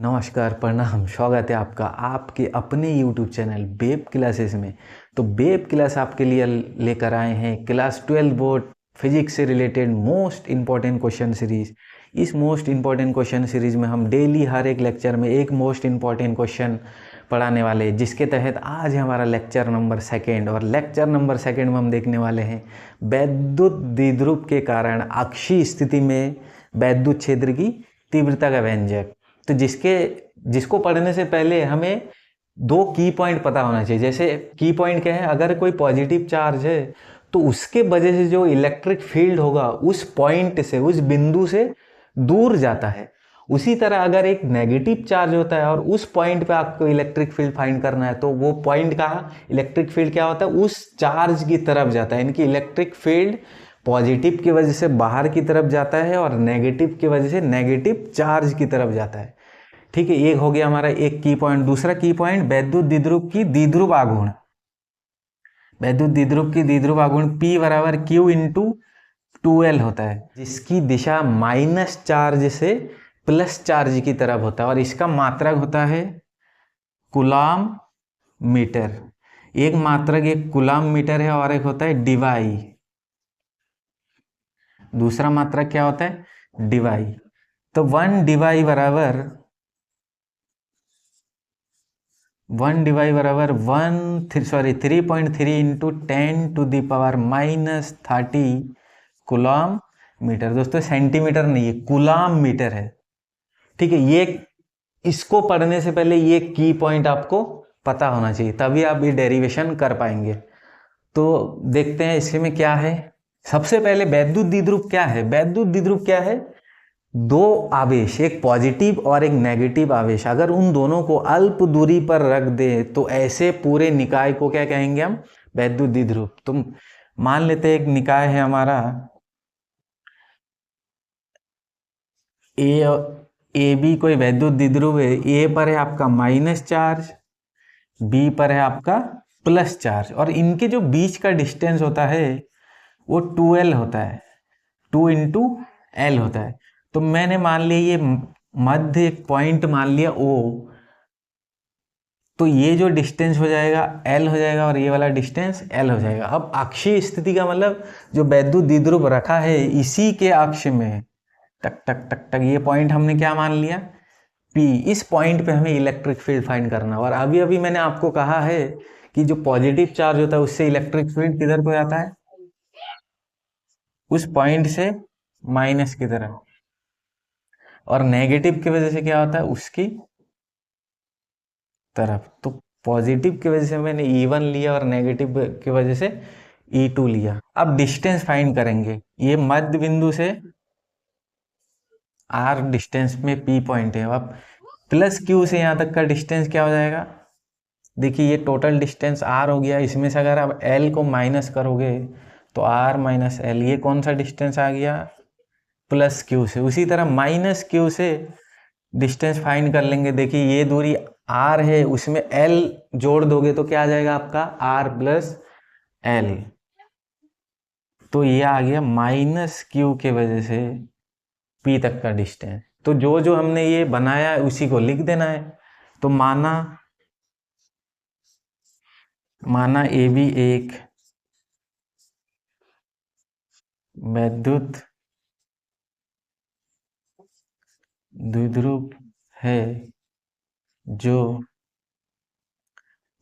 नमस्कार, प्रणाम, स्वागत है आपका आपके अपने YouTube चैनल बेब क्लासेस में। तो बेब क्लास आपके लिए लेकर आए हैं क्लास 12 बोर्ड फिजिक्स से related most important question series. इस मोस्ट इम्पॉर्टेंट क्वेश्चन सीरीज में हम डेली हर एक लेक्चर में एक मोस्ट इम्पॉर्टेंट क्वेश्चन पढ़ाने वाले हैं, जिसके तहत आज है हमारा लेक्चर नंबर 2। और लेक्चर नंबर 2 में हम देखने वाले हैं वैद्युत द्विध्रुव के कारण अक्षीय स्थिति में वैद्युत क्षेत्र की तीव्रता का व्यंजक। तो जिसको पढ़ने से पहले हमें दो की पॉइंट पता होना चाहिए। जैसे की पॉइंट क्या है, अगर कोई पॉजिटिव चार्ज है तो उसके वजह से जो इलेक्ट्रिक फील्ड होगा उस पॉइंट से, उस बिंदु से दूर जाता है। उसी तरह अगर एक नेगेटिव चार्ज होता है और उस पॉइंट पे आपको इलेक्ट्रिक फील्ड फाइंड करना है, तो वो पॉइंट का इलेक्ट्रिक फील्ड क्या होता है, उस चार्ज की तरफ जाता है। यानी कि इलेक्ट्रिक फील्ड पॉजिटिव की वजह से बाहर की तरफ जाता है और नेगेटिव की वजह से नेगेटिव चार्ज की तरफ जाता है। ठीक है, एक हो गया हमारा एक की पॉइंट। दूसरा की पॉइंट वैद्युत द्विध्रुव की द्विध्रुव आघूर्ण। वैद्युत द्विध्रुव की द्विध्रुव आघूर्ण P बराबर Q इंटू 2L होता है, जिसकी दिशा माइनस चार्ज से प्लस चार्ज की तरफ होता है। और इसका मात्रक होता है कूलाम मीटर। एक मात्रक एक कूलाम मीटर है और एक होता है डिवाई। दूसरा मात्रक क्या होता है, डिवाई। तो 1 डिवाई बराबर 3.3 इंटू 10⁻³ कूलाम मीटर। दोस्तों सेंटीमीटर नहीं है, कूलाम मीटर है। ठीक है, ये इसको पढ़ने से पहले ये की पॉइंट आपको पता होना चाहिए, तभी आप ये डेरिवेशन कर पाएंगे। तो देखते हैं इसमें क्या है। सबसे पहले वैद्युत द्विध्रुव क्या है। वैद्युत द्विध्रुव क्या है, दो आवेश, एक पॉजिटिव और एक नेगेटिव आवेश, अगर उन दोनों को अल्प दूरी पर रख दे तो ऐसे पूरे निकाय को क्या कहेंगे हम, वैद्युत द्विध्रुव। तो मान लेते हैं एक निकाय है हमारा ए बी, कोई वैद्युत द्विध्रुव है। ए पर है आपका माइनस चार्ज, बी पर है आपका प्लस चार्ज, और इनके जो बीच का डिस्टेंस होता है वो 2L होता है, 2 इंटू एल होता है। तो मैंने मान लिया ये मध्य एक पॉइंट मान लिया O, तो ये जो डिस्टेंस हो जाएगा L हो जाएगा और ये वाला डिस्टेंस L हो जाएगा। अब अक्षीय स्थिति का मतलब जो वैद्युत द्विध्रुव रखा है इसी के अक्ष में टक टक टक टक, ये पॉइंट हमने क्या मान लिया, P। इस पॉइंट पे हमें इलेक्ट्रिक फील्ड फाइंड करना। और अभी अभी मैंने आपको कहा है कि जो पॉजिटिव चार्ज होता है उससे इलेक्ट्रिक फील्ड किधर को जाता है, उस पॉइंट से माइनस की तरफ, और नेगेटिव की वजह से क्या होता है, उसकी तरफ। तो पॉजिटिव की वजह से मैंने E1 लिया और नेगेटिव की वजह से E2 लिया। अब डिस्टेंस फाइंड करेंगे। ये मध्य बिंदु से R डिस्टेंस में P पॉइंट है। अब प्लस Q से यहाँ तक का डिस्टेंस क्या हो जाएगा, देखिए ये टोटल डिस्टेंस R हो गया। इसमें से अगर आप L को माइनस करोगे तो R माइनस L, ये कौन सा डिस्टेंस आ गया, प्लस Q से। उसी तरह माइनस Q से डिस्टेंस फाइंड कर लेंगे। देखिए ये दूरी R है, उसमें L जोड़ दोगे तो क्या आ जाएगा आपका, R प्लस L। तो ये आ गया माइनस Q के वजह से P तक का डिस्टेंस। तो जो जो हमने ये बनाया है उसी को लिख देना है। तो माना AB एक वैद्युत द्विध्रुव है जो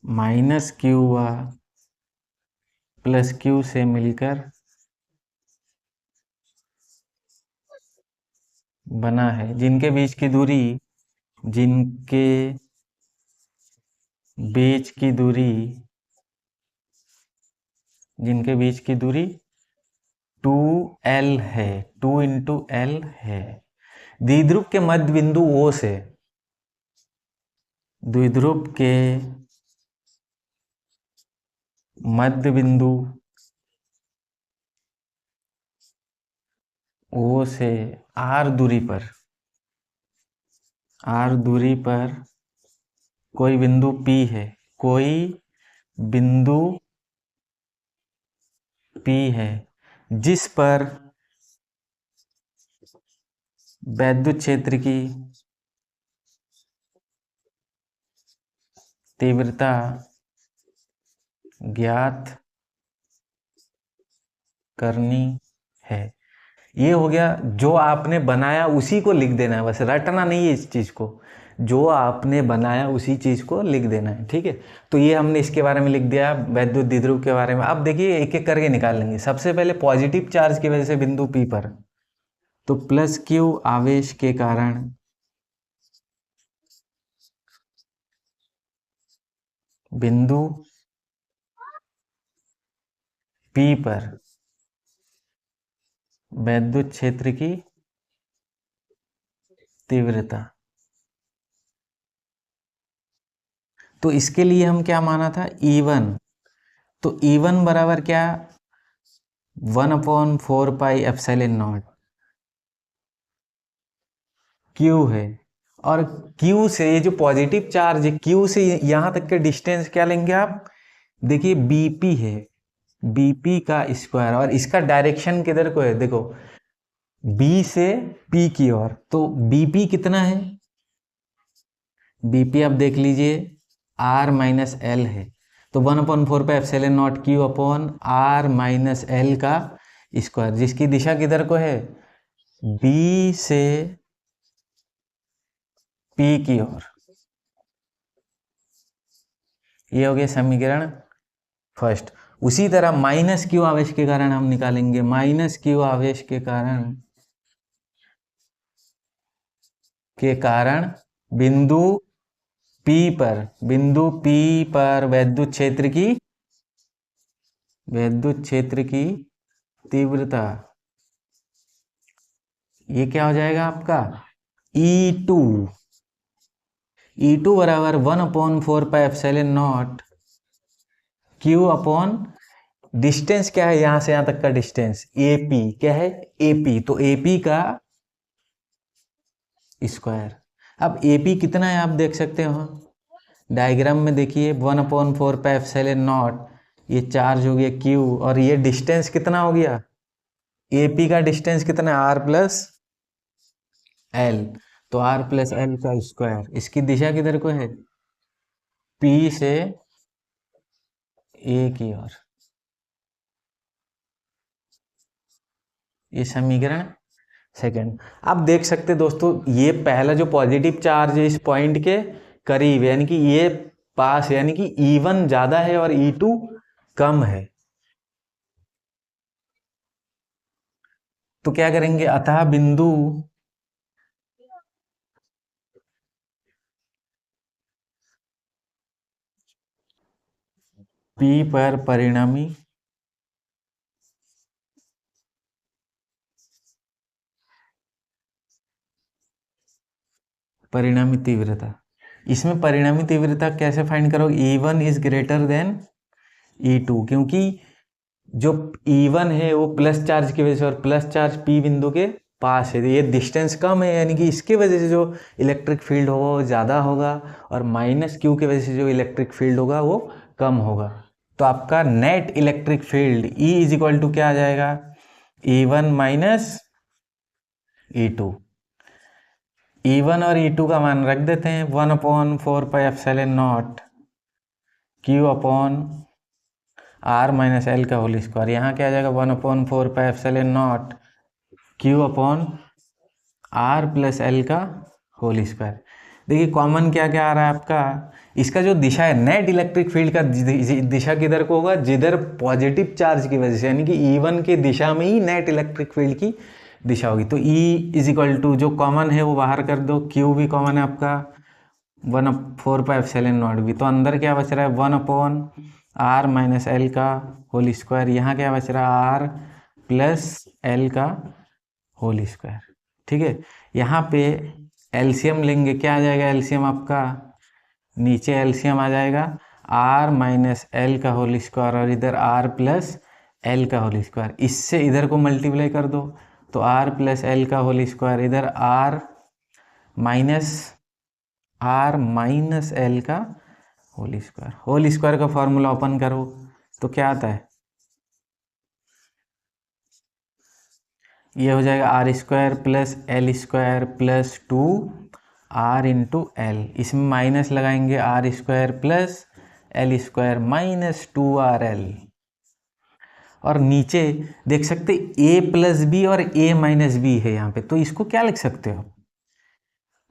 माइनस Q व प्लस Q से मिलकर बना है, जिनके बीच की दूरी जिनके बीच की दूरी 2L है, 2 इंटू L है। द्विध्रुव के मध्य बिंदु O से, द्विध्रुव के मध्य बिंदु O से R दूरी पर कोई बिंदु P है, कोई बिंदु P है जिस पर वैद्युत क्षेत्र की तीव्रता ज्ञात करनी है। ये हो गया, जो आपने बनाया उसी को लिख देना है, बस रटना नहीं है इस चीज़ को, जो आपने बनाया उसी चीज़ को लिख देना है, ठीक है। तो ये हमने इसके बारे में लिख दिया, वैद्युत द्विध्रुव के बारे में। अब देखिए एक एक करके निकाल लेंगे। सबसे पहले पॉजिटिव चार्ज की वजह से बिंदु P पर, तो प्लस Q आवेश के कारण बिंदु P पर वैद्युत क्षेत्र की तीव्रता। तो इसके लिए हम क्या माना था, E1, तो E1 बराबर क्या, 1/4πε0 Q है। और Q से ये जो पॉजिटिव चार्ज है, Q से यहाँ तक के डिस्टेंस क्या लेंगे आप, देखिए BP है, BP का स्क्वायर, और इसका डायरेक्शन किधर को है, देखो B से P की ओर। तो BP कितना है, BP आप देख लीजिए R-L है, तो 1/4πε0 Q/R-L का स्क्वायर, जिसकी दिशा किधर को है, B से P की ओर। ये हो गया समीकरण फर्स्ट। उसी तरह माइनस Q आवेश के कारण हम निकालेंगे, माइनस Q आवेश के कारण बिंदु P पर वैद्युत क्षेत्र की तीव्रता, ये क्या हो जाएगा आपका, E2 बराबर 1/4πε0 Q/, डिस्टेंस क्या है यहां से यहां तक का डिस्टेंस, AP क्या है, AP, तो AP का स्क्वायर। अब AP कितना है आप देख सकते हो, डायग्राम में देखिए 1/4πε0, ये चार्ज हो गया Q, और ये डिस्टेंस कितना हो गया, AP का डिस्टेंस कितना है, R+L, तो R+L का स्क्वायर। इसकी दिशा किधर को है, P से A की ओर। ये समीकरण सेकंड। आप देख सकते दोस्तों, ये पहला जो पॉजिटिव चार्ज है इस पॉइंट के करीब, यानी कि ये पास, यानी कि E1 ज्यादा है और E2 कम है। तो क्या करेंगे, अतः बिंदु P पर परिणामी तीव्रता, इसमें परिणामी तीव्रता कैसे फाइंड करोगे, E1 is greater than E2, क्योंकि जो E1 है वो प्लस चार्ज की वजह से, और प्लस चार्ज P बिंदु के पास है, ये डिस्टेंस कम है, यानी कि इसके वजह से जो इलेक्ट्रिक फील्ड होगा वो ज़्यादा होगा, और माइनस Q की वजह से जो इलेक्ट्रिक फील्ड होगा वो कम होगा। तो आपका net electric field E is equal to क्या आ जाएगा, E1 माइनस E2। E1 और E2 का मान रख देते हैं, 1/4πε0 Q/R-L का होल स्क्वायर। यहाँ क्या आ जाएगा, 1/4πε0 Q/R+L का होल स्क्वायर। देखिए कॉमन क्या क्या आ रहा है आपका, इसका जो दिशा है नेट इलेक्ट्रिक फील्ड का दिशा किधर को होगा, जिधर पॉजिटिव चार्ज की वजह से, यानी कि E1 की दिशा में ही नेट इलेक्ट्रिक फील्ड की दिशा होगी। तो E इज इक्वल टू, जो कॉमन है वो बाहर कर दो, Q भी कॉमन है आपका, 1/4πε0 भी, तो अंदर क्या बच रहा है, 1/R-L का होल स्क्वायर। यहाँ क्या बच रहा है, R+L का होल स्क्वायर, ठीक है। यहाँ पे एलसीएम लेंगे, क्या आ जाएगा एलसीएम आपका, नीचे एलसीएम आ जाएगा R-L का होल स्क्वायर, और इधर R+L का होल स्क्वायर, इससे इधर को मल्टीप्लाई कर दो, तो R+L का होल स्क्वायर, इधर R-L का होल स्क्वायर का फॉर्मूला ओपन करो तो क्या आता है, ये हो जाएगा R² + L² + 2 R into L, इसमें माइनस लगाएंगे R square plus L square minus 2RL। और नीचे देख सकते ए प्लस बी और ए माइनस बी है यहाँ पे, तो इसको क्या लिख सकते हो,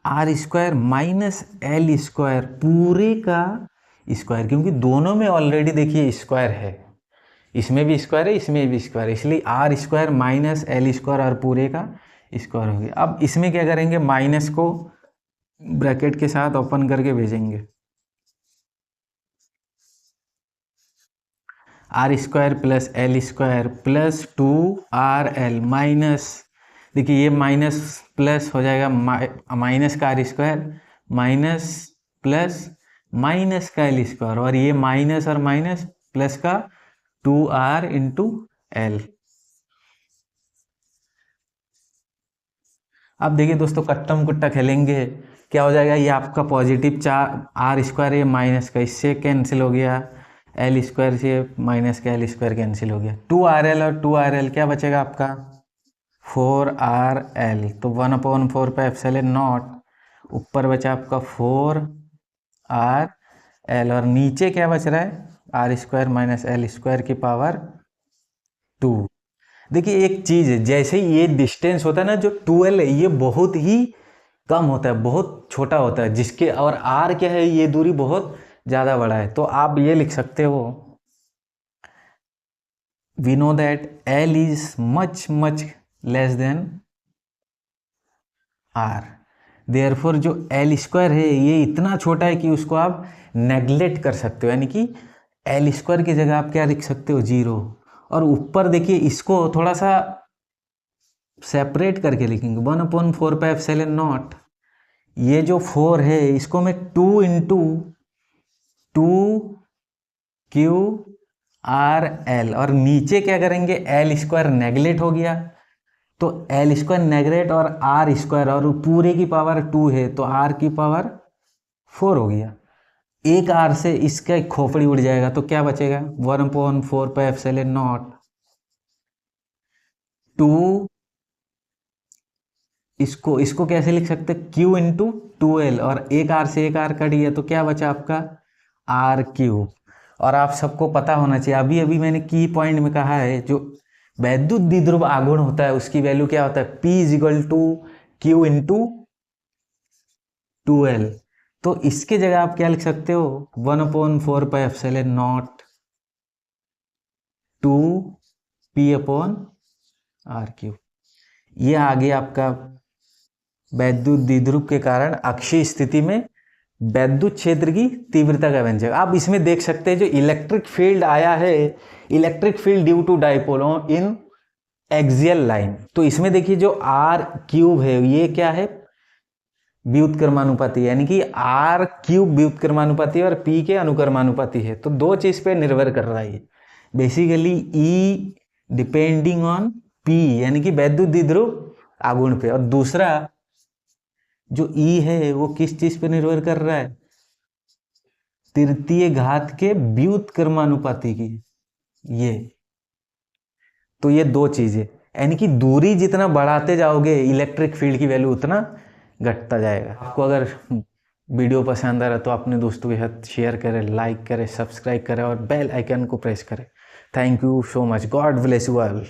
R square minus L square पूरे का स्क्वायर, क्योंकि दोनों में ऑलरेडी देखिए स्क्वायर है, इसमें भी स्क्वायर है इसमें भी स्क्वायर है, इसलिए R square minus L square और पूरे का स्क्वायर हो गया। अब इसमें क्या करेंगे, माइनस को ब्रैकेट के साथ ओपन करके भेजेंगे, R square plus L square plus 2RL minus, देखिए ये माइनस प्लस हो जाएगा, माइनस का R square minus plus minus का एल स्क्वायर, और ये माइनस और माइनस प्लस का 2R इंटू एल। अब देखिए दोस्तों कट्टम कुट्टा खेलेंगे, क्या हो जाएगा, ये आपका पॉजिटिव 4R स्क्वायर, ये माइनस का इससे कैंसिल हो गया, एल स्क्वायर से माइनस का एल स्क्वायर कैंसिल हो गया, 2RL और 2RL क्या बचेगा आपका 4RL, तो 1/4 पे एप्सिलॉन नॉट, ऊपर बचा आपका 4RL और नीचे क्या बच रहा है R square minus L square की पावर 2। देखिए एक चीज़ है, जैसे ही ये डिस्टेंस होता है ना, जो 12 है ये बहुत ही कम होता है, बहुत छोटा होता है, जिसके और आर क्या है, ये दूरी बहुत ज़्यादा बड़ा है, तो आप ये लिख सकते हो, we know that L is much much less than R, therefore जो एल स्क्वायर है ये इतना छोटा है कि उसको आप नेग्लेक्ट कर सकते हो, यानी कि एल स्क्वायर की जगह आप क्या लिख सकते हो 0, और ऊपर देखिए इसको थोड़ा सा सेपरेट करके लिखेंगे 1/4 पे एप्सिलॉन नॉट, ये जो 4 है इसको मैं 2 इंटू 2QRL, और नीचे क्या करेंगे एल स्क्वायर नेग्लेक्ट हो गया, तो एल स्क्वायर नेग्लेक्ट और आर स्क्वायर, और पूरे की पावर 2 है तो आर की पावर 4 हो गया, एक आर से इसका एक खोपड़ी उड़ जाएगा, तो क्या बचेगा 1/4 पे एप्सिलॉन नॉट 2, इसको कैसे लिख सकते Q इंटू 2L, और एक आर से एक आर कट गया, तो क्या बचा आपका R3। और आप सबको पता होना चाहिए, अभी अभी मैंने की पॉइंट में कहा है, जो वैद्युत द्विध्रुव आघूर्ण होता है उसकी वैल्यू क्या होता है, P = Q इंटू 2L, तो इसके जगह आप क्या लिख सकते हो 1/4 पे एप्सिलॉन नॉट 2P/R3। ये आगे आपका वैद्युत द्विध्रुव के कारण अक्षीय स्थिति में वैद्युत क्षेत्र की तीव्रता का व्यंजक। आप इसमें देख सकते हैं जो इलेक्ट्रिक फील्ड आया है, electric field due to dipole in axial line, तो इसमें देखिए जो R³ है ये क्या है व्युत्क्रमानुपाती, यानी कि R³ व्युत्क्रमानुपाती और P के अनुक्रमानुपाती है, तो दो चीज पे निर्भर कर रहा है basically, E depending on P यानी कि वैद्युत द्विध्रुव आघूर्ण पे, और दूसरा जो E है वो किस चीज पे निर्भर कर रहा है, तृतीय घात के व्युत्क्रमानुपाती की, ये तो ये दो चीजें, यानी कि दूरी जितना बढ़ाते जाओगे इलेक्ट्रिक फील्ड की वैल्यू उतना घटता जाएगा। आपको अगर वीडियो पसंद आ रहा है तो अपने दोस्तों के साथ शेयर करें, लाइक करें, सब्सक्राइब करें और बेल आइकन को प्रेस करें। Thank you so much, God bless you all.